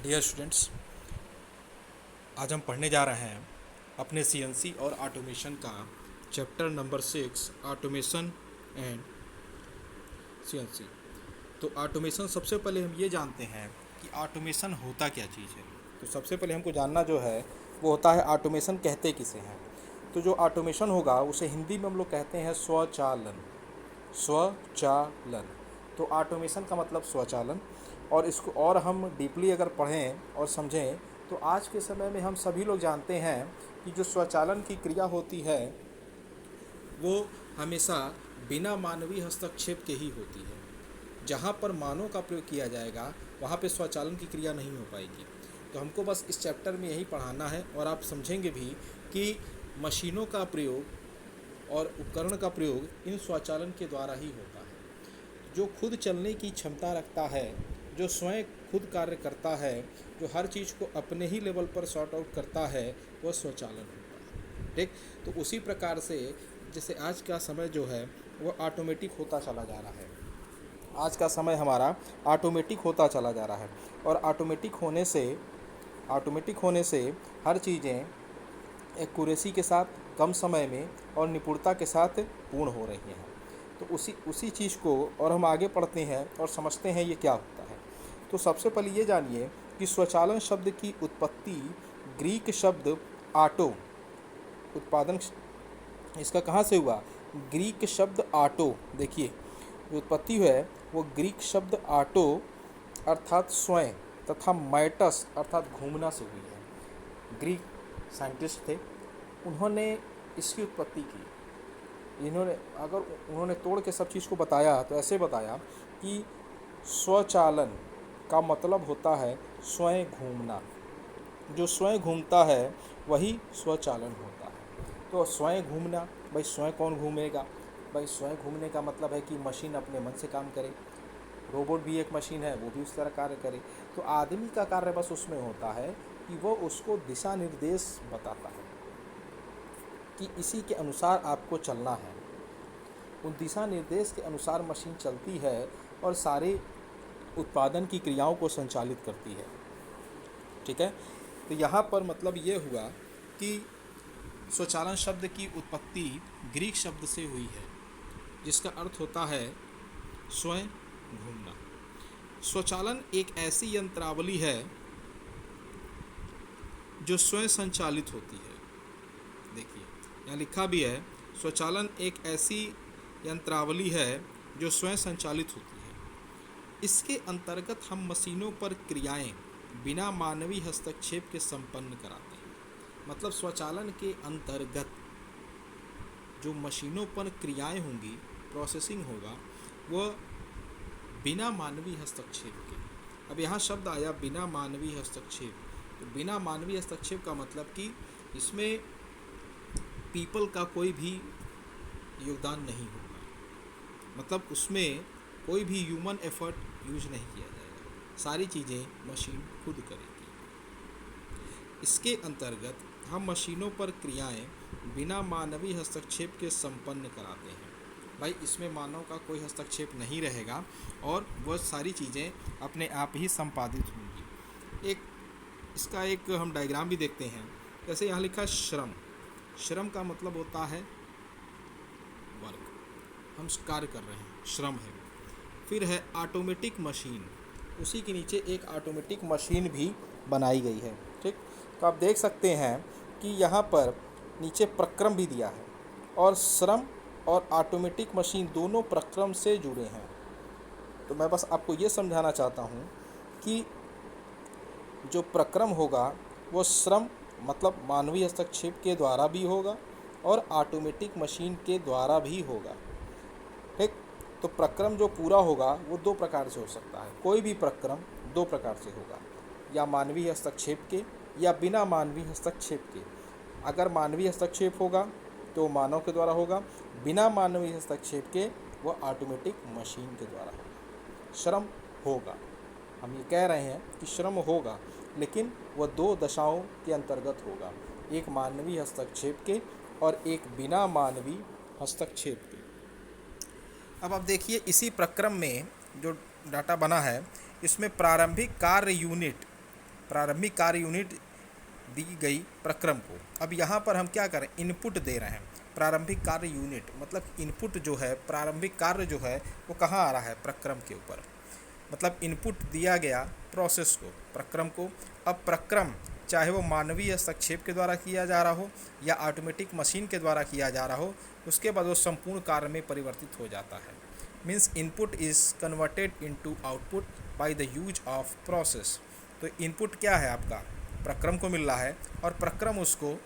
Dear students, आज हम पढ़ने जा रहे हैं अपने सीएनसी और ऑटोमेशन का chapter number 6 automation and CNC. तो ऑटोमेशन, सबसे पहले हम ये जानते हैं कि ऑटोमेशन होता क्या चीज़ है। तो सबसे पहले हमको जानना जो है वो होता है ऑटोमेशन कहते किसे हैं। तो जो ऑटोमेशन होगा उसे हिंदी में हम लोग कहते हैं स्वचालन। स्वचालन। तो ऑटोमेशन का मतलब स्वचालन। और इसको और हम डीपली अगर पढ़ें और समझें तो आज के समय में हम सभी लोग जानते हैं कि जो स्वचालन की क्रिया होती है वो हमेशा बिना मानवीय हस्तक्षेप के ही होती है। जहाँ पर मानव का प्रयोग किया जाएगा वहाँ पे स्वचालन की क्रिया नहीं हो पाएगी। तो हमको बस इस चैप्टर में यही पढ़ाना है और आप समझेंगे भी कि मशीनों का प्रयोग और उपकरण का प्रयोग इन स्वचालन के द्वारा ही होता है। जो खुद चलने की क्षमता रखता है, जो स्वयं खुद कार्य करता है, जो हर चीज़ को अपने ही लेवल पर सॉर्ट आउट करता है, वह स्वचालन होता है। ठीक। तो उसी प्रकार से जैसे आज का समय जो है वो ऑटोमेटिक होता चला जा रहा है। आज का समय हमारा ऑटोमेटिक होता चला जा रहा है और ऑटोमेटिक होने से हर चीज़ें एक्यूरेसी के साथ, कम समय में और निपुणता के साथ पूर्ण हो रही हैं। तो उसी चीज़ को और हम आगे पढ़ते हैं और समझते हैं ये क्या होता है। तो सबसे पहले ये जानिए कि स्वचालन शब्द की उत्पत्ति ग्रीक शब्द आटो, उत्पादन इसका कहाँ से हुआ? ग्रीक शब्द आटो। देखिए, जो उत्पत्ति है वो ग्रीक शब्द आटो अर्थात स्वयं तथा मैटस अर्थात घूमना से हुई है। ग्रीक साइंटिस्ट थे, उन्होंने इसकी उत्पत्ति की। उन्होंने तोड़ के सब चीज़ को बताया तो ऐसे बताया कि स्वचालन का मतलब होता है स्वयं घूमना। जो स्वयं घूमता है वही स्वचालन होता है। तो स्वयं घूमना, भाई स्वयं कौन घूमेगा? भाई स्वयं घूमने का मतलब है कि मशीन अपने मन से काम करे। रोबोट भी एक मशीन है, वो भी उस तरह कार्य करे। तो आदमी का कार्य बस उसमें होता है कि वो उसको दिशा निर्देश बताता है कि इसी के अनुसार आपको चलना है। उन दिशा निर्देश के अनुसार मशीन चलती है और सारे उत्पादन की क्रियाओं को संचालित करती है। ठीक है। तो यहाँ पर मतलब ये हुआ कि स्वचालन शब्द की उत्पत्ति ग्रीक शब्द से हुई है जिसका अर्थ होता है स्वयं घूमना। स्वचालन एक ऐसी यंत्रावली है जो स्वयं संचालित होती है। देखिए, यहाँ लिखा भी है, स्वचालन एक ऐसी यंत्रावली है जो स्वयं संचालित होती है। इसके अंतर्गत हम मशीनों पर क्रियाएं बिना मानवीय हस्तक्षेप के संपन्न कराते हैं। मतलब स्वचालन के अंतर्गत जो मशीनों पर क्रियाएं होंगी, प्रोसेसिंग होगा, वह बिना मानवीय हस्तक्षेप के। अब यहाँ शब्द आया बिना मानवीय हस्तक्षेप। तो बिना मानवीय हस्तक्षेप का मतलब कि इसमें पीपल का कोई भी योगदान नहीं होगा। मतलब उसमें कोई भी ह्यूमन एफर्ट यूज नहीं किया जाएगा, सारी चीज़ें मशीन खुद करेगी। इसके अंतर्गत हम मशीनों पर क्रियाएं बिना मानवीय हस्तक्षेप के संपन्न कराते हैं। भाई इसमें मानव का कोई हस्तक्षेप नहीं रहेगा और वह सारी चीज़ें अपने आप ही संपादित होंगी। इसका एक हम डायग्राम भी देखते हैं। जैसे यहाँ लिखा श्रम। श्रम का मतलब होता है वर्क, हम कार्य कर रहे हैं, श्रम है। फिर है ऑटोमेटिक मशीन, उसी के नीचे एक ऑटोमेटिक मशीन भी बनाई गई है। ठीक। तो आप देख सकते हैं कि यहाँ पर नीचे प्रक्रम भी दिया है और श्रम और ऑटोमेटिक मशीन दोनों प्रक्रम से जुड़े हैं। तो मैं बस आपको ये समझाना चाहता हूँ कि जो प्रक्रम होगा वो श्रम मतलब मानवीय हस्तक्षेप के द्वारा भी होगा और ऑटोमेटिक मशीन के द्वारा भी होगा। ठीक। तो प्रक्रम जो पूरा होगा वो दो प्रकार से हो सकता है। कोई भी प्रक्रम दो प्रकार से होगा, या मानवीय हस्तक्षेप के या बिना मानवीय हस्तक्षेप के। अगर मानवीय हस्तक्षेप होगा तो मानव के द्वारा होगा, बिना मानवीय हस्तक्षेप के वह ऑटोमेटिक मशीन के द्वारा होगा। श्रम होगा, हम ये कह रहे हैं कि श्रम होगा, लेकिन वह दो दशाओं के अंतर्गत होगा, एक मानवीय हस्तक्षेप के और एक बिना मानवीय हस्तक्षेप के। अब आप देखिए, इसी प्रक्रम में जो डाटा बना है इसमें प्रारंभिक कार्य यूनिट प्रारंभिक कार्य यूनिट दी गई प्रक्रम को। अब यहाँ पर हम क्या करें, इनपुट दे रहे हैं। प्रारंभिक कार्य यूनिट मतलब इनपुट जो है, प्रारंभिक कार्य जो है वो कहाँ आ रहा है, प्रक्रम के ऊपर। मतलब इनपुट दिया गया प्रोसेस को, प्रक्रम को। अब प्रक्रम चाहे वो मानवीय हस्तक्षेप के द्वारा किया जा रहा हो या ऑटोमेटिक मशीन के द्वारा किया जा रहा हो, उसके बाद वो संपूर्ण कार्य में परिवर्तित हो जाता है। Means input is converted into output by the use of process. तो इनपुट क्या है आपका, प्रक्रम को मिल रहा है और प्रक्रम उसको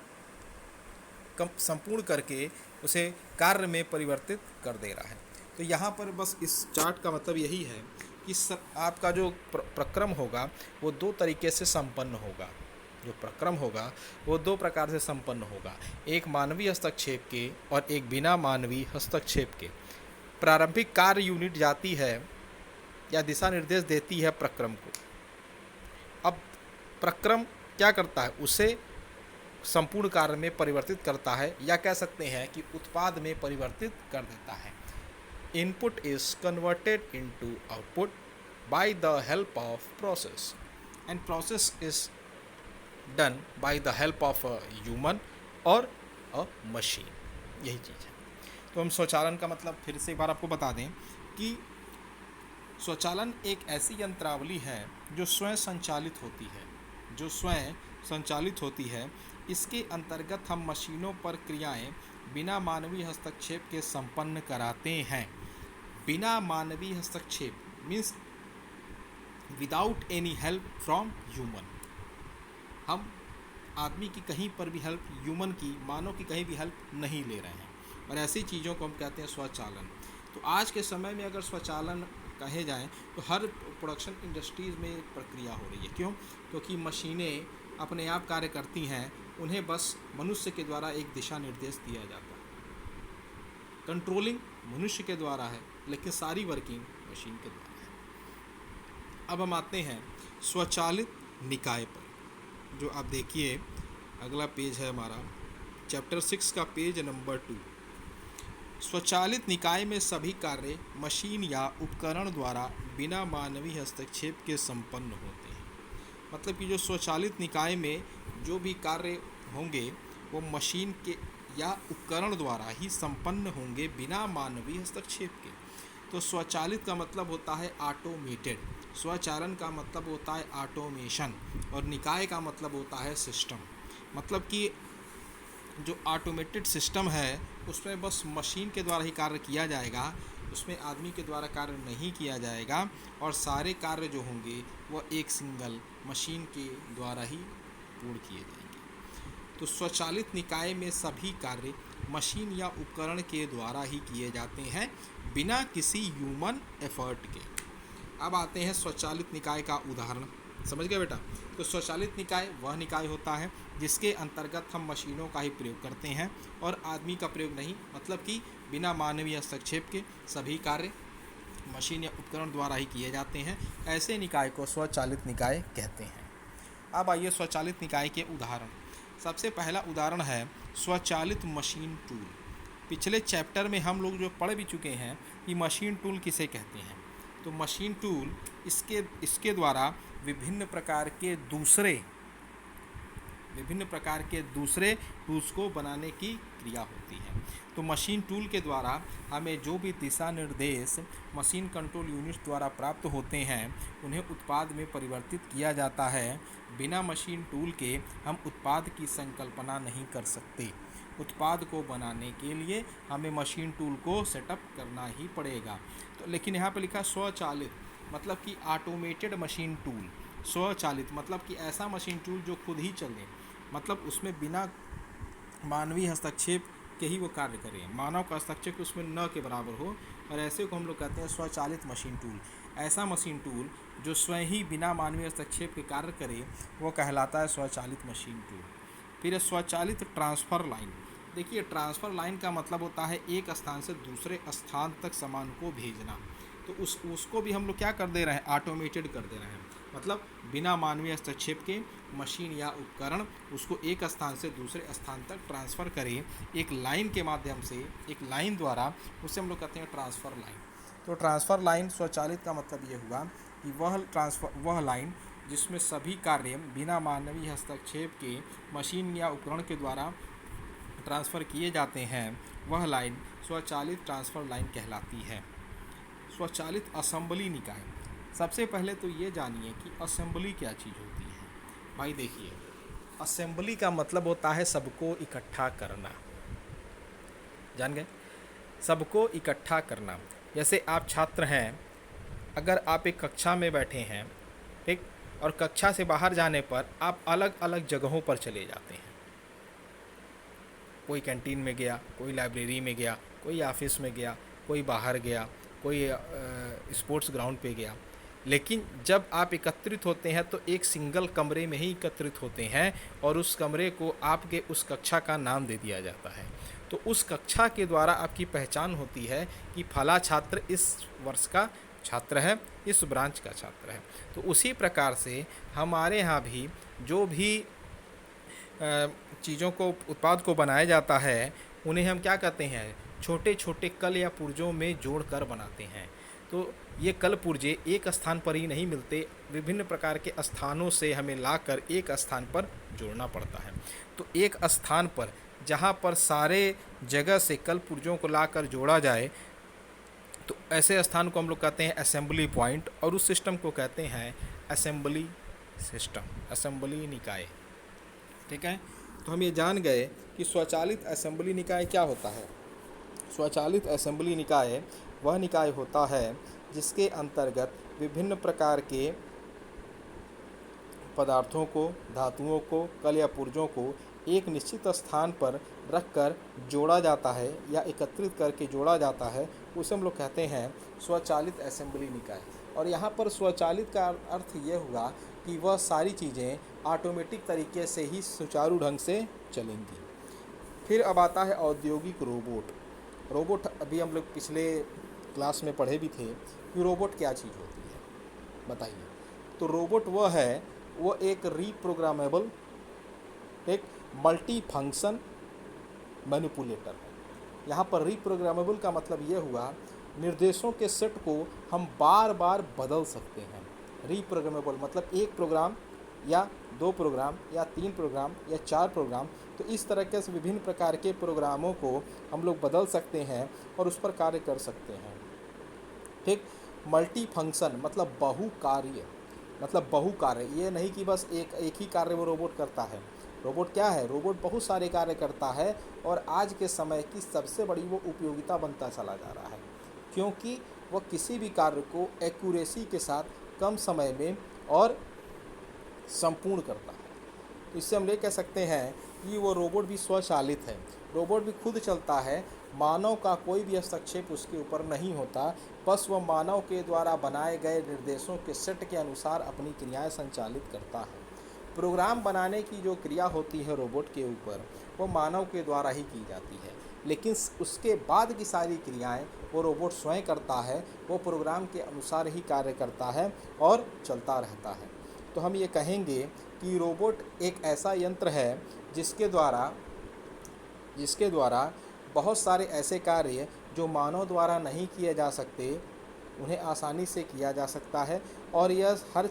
संपूर्ण करके उसे कार्य में परिवर्तित कर दे रहा है। तो यहाँ पर बस इस चार्ट का मतलब यही है कि आपका जो प्रक्रम होगा वो दो तरीके से संपन्न होगा। जो प्रक्रम होगा वो दो प्रकार से संपन्न होगा, एक मानवीय हस्तक्षेप के और एक बिना मानवीय हस्तक्षेप के। प्रारंभिक कार्य यूनिट जाती है या दिशा निर्देश देती है प्रक्रम को। अब प्रक्रम क्या करता है, उसे संपूर्ण कार्य में परिवर्तित करता है, या कह सकते हैं कि उत्पाद में परिवर्तित कर देता है। Input is converted into output by the help of process and process is done by the help of a human और अ मशीन। यही चीज़ है। तो हम स्वचालन का मतलब फिर से एक बार आपको बता दें कि स्वचालन एक ऐसी यंत्रावली है जो स्वयं संचालित होती है, जो स्वयं संचालित होती है। इसके अंतर्गत हम मशीनों पर क्रियाएं बिना मानवीय हस्तक्षेप के संपन्न कराते हैं। बिना मानवीय हस्तक्षेप means without any help from human. हम आदमी की कहीं पर भी हेल्प, ह्यूमन की, मानव की कहीं भी हेल्प नहीं ले रहे हैं, और ऐसी चीज़ों को हम कहते हैं स्वचालन। तो आज के समय में अगर स्वचालन कहे जाएं तो हर प्रोडक्शन इंडस्ट्रीज़ में प्रक्रिया हो रही है। क्यों? क्योंकि मशीनें अपने आप कार्य करती हैं, उन्हें बस मनुष्य के द्वारा एक दिशा निर्देश दिया जाता है। कंट्रोलिंग मनुष्य के द्वारा है, लेकिन सारी वर्किंग मशीन के द्वारा है। अब हम आते हैं स्वचालित निकाय पर, जो आप देखिए अगला पेज है हमारा, चैप्टर 6 का पेज नंबर 2। स्वचालित निकाय में सभी कार्य मशीन या उपकरण द्वारा बिना मानवीय हस्तक्षेप के संपन्न होते हैं। मतलब कि जो स्वचालित निकाय में जो भी कार्य होंगे वो मशीन के या उपकरण द्वारा ही संपन्न होंगे बिना मानवीय हस्तक्षेप के। तो स्वचालित का मतलब होता है ऑटोमेटेड, स्वचालन का मतलब होता है ऑटोमेशन, और निकाय का मतलब होता है सिस्टम। मतलब कि जो ऑटोमेटेड सिस्टम है उसमें बस मशीन के द्वारा ही कार्य किया जाएगा, उसमें आदमी के द्वारा कार्य नहीं किया जाएगा, और सारे कार्य जो होंगे वो एक सिंगल मशीन के द्वारा ही पूर्ण किए जाएंगे। तो स्वचालित निकाय में सभी कार्य मशीन या उपकरण के द्वारा ही किए जाते हैं बिना किसी ह्यूमन एफर्ट के। अब आते हैं स्वचालित निकाय का उदाहरण। समझ गए बेटा? तो स्वचालित निकाय वह निकाय होता है जिसके अंतर्गत हम मशीनों का ही प्रयोग करते हैं और आदमी का प्रयोग नहीं। मतलब कि बिना मानवीय हस्तक्षेप के सभी कार्य मशीन या उपकरण द्वारा ही किए जाते हैं। ऐसे निकाय को स्वचालित निकाय कहते हैं। अब आइए स्वचालित निकाय के उदाहरण। सबसे पहला उदाहरण है स्वचालित मशीन टूल। पिछले चैप्टर में हम लोग जो पढ़ भी चुके हैं कि मशीन टूल किसे कहते हैं। तो मशीन टूल इसके द्वारा विभिन्न प्रकार के दूसरे टूल्स को बनाने की क्रिया होती है। तो मशीन टूल के द्वारा हमें जो भी दिशा निर्देश मशीन कंट्रोल यूनिट द्वारा प्राप्त होते हैं उन्हें उत्पाद में परिवर्तित किया जाता है। बिना मशीन टूल के हम उत्पाद की संकल्पना नहीं कर सकते। उत्पाद को बनाने के लिए हमें मशीन टूल को सेटअप करना ही पड़ेगा। तो लेकिन यहाँ पे लिखा स्वचालित, मतलब कि ऑटोमेटेड मशीन टूल। स्वचालित मतलब कि ऐसा मशीन टूल जो खुद ही चले, मतलब उसमें बिना मानवीय हस्तक्षेप के ही वो कार्य करे, मानव का हस्तक्षेप उसमें न के बराबर हो, और ऐसे को हम लोग कहते हैं स्वचालित मशीन टूल। ऐसा मशीन टूल जो स्वयं ही बिना मानवीय हस्तक्षेप के कार्य करे वो कहलाता है स्वचालित मशीन टूल। फिर स्वचालित ट्रांसफ़र लाइन। देखिए, ट्रांसफ़र लाइन का मतलब होता है एक स्थान से दूसरे स्थान तक सामान को भेजना। तो उसको भी हम लोग क्या कर दे रहे हैं, ऑटोमेटेड कर दे रहे हैं। मतलब बिना मानवीय हस्तक्षेप के मशीन या उपकरण उसको एक स्थान से दूसरे स्थान तक ट्रांसफ़र करें एक लाइन के माध्यम से, एक लाइन द्वारा, उसे हम लोग कहते हैं ट्रांसफ़र लाइन। तो ट्रांसफ़र लाइन स्वचालित का मतलब ये हुआ कि वह लाइन जिसमें सभी कार्य बिना मानवीय हस्तक्षेप के मशीन या उपकरण के द्वारा ट्रांसफ़र किए जाते हैं, वह लाइन स्वचालित ट्रांसफ़र लाइन कहलाती है। स्वचालित असेंबली निकाय। सबसे पहले तो ये जानिए कि असेंबली क्या चीज़ होती है। भाई देखिए, असेंबली का मतलब होता है सबको इकट्ठा करना। जान गए? सबको इकट्ठा करना। जैसे आप छात्र हैं, अगर आप एक कक्षा में बैठे हैं, ठीक, और कक्षा से बाहर जाने पर आप अलग अलग जगहों पर चले जाते हैं। कोई कैंटीन में गया, कोई लाइब्रेरी में गया, कोई ऑफिस में गया, कोई बाहर गया, कोई स्पोर्ट्स ग्राउंड पे गया। लेकिन जब आप एकत्रित होते हैं तो एक सिंगल कमरे में ही एकत्रित होते हैं और उस कमरे को आपके उस कक्षा का नाम दे दिया जाता है। तो उस कक्षा के द्वारा आपकी पहचान होती है कि फला छात्र इस वर्ष का छात्र है, इस ब्रांच का छात्र है। तो उसी प्रकार से हमारे यहाँ भी जो भी चीज़ों को, उत्पाद को बनाया जाता है, उन्हें हम क्या कहते हैं, छोटे छोटे कल या पुर्जों में जोड़कर बनाते हैं। तो ये कल पुर्जे एक स्थान पर ही नहीं मिलते, विभिन्न प्रकार के स्थानों से हमें लाकर एक स्थान पर जोड़ना पड़ता है। तो एक स्थान पर जहाँ पर सारे जगह से कल पुर्जों को लाकर जोड़ा जाए, तो ऐसे स्थान को हम लोग कहते हैं असेंबली पॉइंट, और उस सिस्टम को कहते हैं असेंबली सिस्टम, असेंबली निकाय। ठीक है, तो हम ये जान गए कि स्वचालित असेंबली निकाय क्या होता है। स्वचालित असेंबली निकाय वह निकाय होता है जिसके अंतर्गत विभिन्न प्रकार के पदार्थों को, धातुओं को, कल या पुर्जों को एक निश्चित स्थान पर रखकर जोड़ा जाता है या एकत्रित करके जोड़ा जाता है, उसे हम लोग कहते हैं स्वचालित असेंबली निकाय। और यहाँ पर स्वचालित का अर्थ ये हुआ कि वह सारी चीज़ें ऑटोमेटिक तरीके से ही सुचारू ढंग से चलेंगी। फिर अब आता है औद्योगिक रोबोट। रोबोट अभी हम लोग पिछले क्लास में पढ़े भी थे कि रोबोट क्या चीज़ होती है, बताइए। तो रोबोट वह है, वो एक रीप्रोग्रामेबल, एक मल्टी फंक्शन मैनिपुलेटर है। यहाँ पर रीप्रोग्रामेबल का मतलब ये हुआ, निर्देशों के सेट को हम बार बार बदल सकते हैं। रीप्रोग्रामेबल मतलब एक प्रोग्राम या दो प्रोग्राम या तीन प्रोग्राम या चार प्रोग्राम, तो इस तरह से विभिन्न प्रकार के प्रोग्रामों को हम लोग बदल सकते हैं और उस पर कार्य कर सकते हैं। ठीक, मल्टी फंक्शन मतलब बहुकार्य, मतलब बहुकार्य, ये नहीं कि बस एक ही कार्य वो रोबोट करता है। रोबोट क्या है, रोबोट बहुत सारे कार्य करता है और आज के समय की सबसे बड़ी वो उपयोगिता बनता चला जा रहा है, क्योंकि वह किसी भी कार्य को एक्यूरेसी के साथ कम समय में और संपूर्ण करता है। तो इससे हम ये कह सकते हैं कि वो रोबोट भी स्वचालित है, रोबोट भी खुद चलता है, मानव का कोई भी हस्तक्षेप उसके ऊपर नहीं होता, बस वह मानव के द्वारा बनाए गए निर्देशों के सेट के अनुसार अपनी क्रियाएं संचालित करता है। प्रोग्राम बनाने की जो क्रिया होती है रोबोट के ऊपर, वो मानव के द्वारा ही की जाती है, लेकिन उसके बाद की सारी क्रियाएं वो रोबोट स्वयं करता है, वो प्रोग्राम के अनुसार ही कार्य करता है और चलता रहता है। तो हम ये कहेंगे कि रोबोट एक ऐसा यंत्र है जिसके द्वारा बहुत सारे ऐसे कार्य जो मानव द्वारा नहीं किए जा सकते, उन्हें आसानी से किया जा सकता है। और यह हर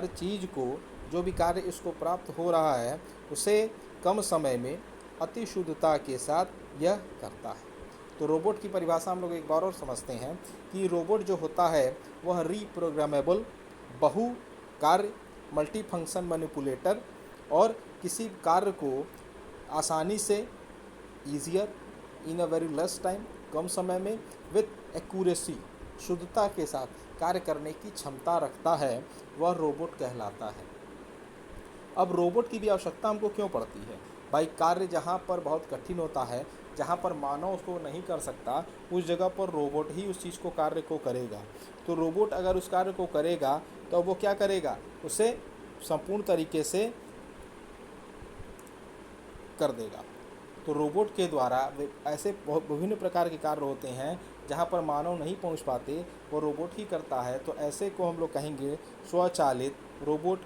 चीज़ को जो भी कार्य इसको प्राप्त हो रहा है, उसे कम समय में अति शुद्धता के साथ यह करता है। तो रोबोट की परिभाषा हम लोग एक बार और समझते हैं कि रोबोट जो होता है वह रीप्रोग्रामेबल, बहु कार्य, मल्टी फंक्शन मैनिपुलेटर, और किसी कार्य को आसानी से, easier, in a very less time, कम समय में, विथ एक्यूरेसी, शुद्धता के साथ कार्य करने की क्षमता रखता है, वह रोबोट कहलाता है। अब रोबोट की भी आवश्यकता हमको क्यों पड़ती है भाई? कार्य जहाँ पर बहुत कठिन होता है, जहाँ पर मानव उसको नहीं कर सकता, उस जगह पर रोबोट ही उस चीज़ को, कार्य को करेगा। तो रोबोट अगर उस कार्य को करेगा तो वो क्या करेगा, उसे संपूर्ण तरीके से कर देगा। तो रोबोट के द्वारा ऐसे बहुत विभिन्न प्रकार के कार्य होते हैं जहाँ पर मानव नहीं पहुँच पाते, वो रोबोट ही करता है। तो ऐसे को हम लोग कहेंगे स्वचालित रोबोट।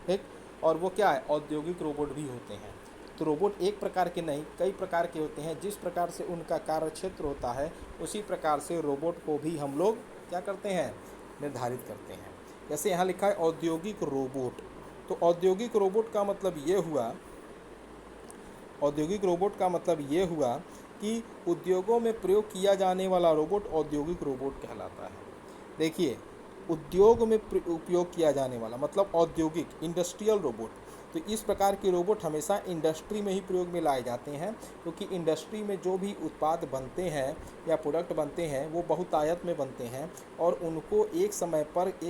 ठीक, और वो क्या है, औद्योगिक रोबोट भी होते हैं। तो रोबोट एक प्रकार के नहीं, कई प्रकार के होते हैं। जिस प्रकार से उनका कार्य क्षेत्र होता है, उसी प्रकार से रोबोट को भी हम लोग क्या करते हैं, निर्धारित करते हैं। जैसे यहाँ लिखा है औद्योगिक रोबोट, तो औद्योगिक रोबोट का मतलब ये हुआ, औद्योगिक रोबोट का मतलब ये हुआ कि उद्योगों में प्रयोग किया जाने वाला रोबोट औद्योगिक रोबोट कहलाता है। देखिए, उद्योग में उपयोग किया जाने वाला मतलब औद्योगिक, इंडस्ट्रियल रोबोट। तो इस प्रकार के रोबोट हमेशा इंडस्ट्री में ही प्रयोग में लाए जाते हैं, क्योंकि इंडस्ट्री में जो भी उत्पाद बनते हैं या प्रोडक्ट बनते हैं वो बहुतायत में बनते हैं और उनको एक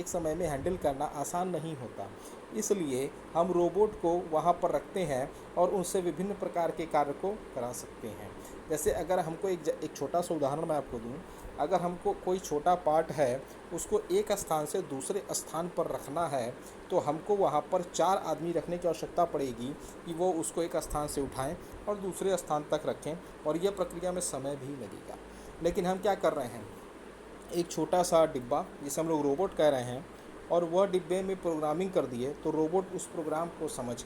समय में हैंडल करना आसान नहीं होता। इसलिए हम रोबोट को वहाँ पर रखते हैं और उनसे विभिन्न प्रकार के कार्य को करा सकते हैं। जैसे अगर हमको एक छोटा सा उदाहरण मैं आपको दूं, अगर हमको कोई छोटा पार्ट है उसको एक स्थान से दूसरे स्थान पर रखना है, तो हमको वहाँ पर 4 आदमी रखने की आवश्यकता पड़ेगी कि वो उसको एक स्थान से उठाएं और दूसरे स्थान तक रखें, और यह प्रक्रिया में समय भी लगेगा। लेकिन हम क्या कर रहे हैं, एक छोटा सा डिब्बा जिसे हम लोग रोबोट कह रहे हैं, और वह डिब्बे में प्रोग्रामिंग कर दिए तो रोबोट उस प्रोग्राम को समझ